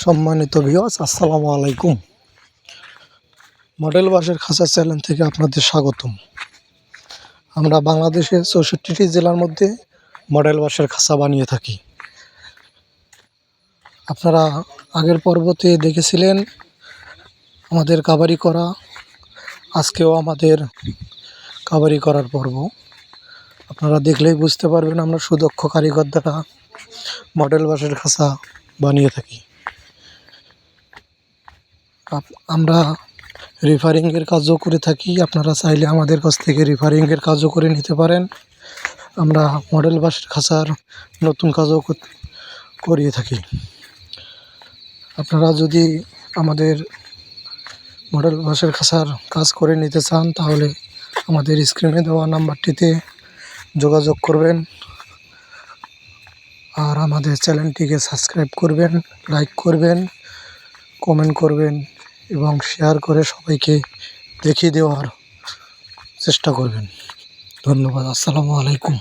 সম্মানিত ভিউয়ার্স, আসসালামু আলাইকুম। মডেল বাঁশের খাঁচা চ্যানেল থেকে আপনাদের স্বাগতম। আমরা বাংলাদেশের ৬৪টি জেলার মধ্যে মডেল বাঁশের খাঁচা বানিয়ে থাকি। আপনারা আগের পর্বতে দেখেছিলেন আমাদের কাভারি করা, আজকেও আমাদের কাভারি করার পর্ব। আপনারা দেখলেই বুঝতে পারবেন আমরা সুদক্ষ কারিগর দ্বারা মডেল বাঁশের খাঁচা বানিয়ে থাকি। আমরা রিফারিংয়ের কাজও করে থাকি। আপনারা চাইলে আমাদের কাছ থেকে রিফারিংয়ের কাজও করে নিতে পারেন। আমরা মডেল বাঁশের খাঁচার নতুন কাজও করিয়ে থাকি। আপনারা যদি আমাদের মডেল বাঁশের খাঁচার কাজ করে নিতে চান তাহলে আমাদের স্ক্রিনে দেওয়া নাম্বারটিতে যোগাযোগ করবেন আর আমাদের চ্যানেলটিকে সাবস্ক্রাইব করবেন, লাইক করবেন, কমেন্ট করবেন এবং শেয়ার করে সবাইকে দেখিয়ে দেওয়ার চেষ্টা করবেন। ধন্যবাদ। আসসালামু আলাইকুম।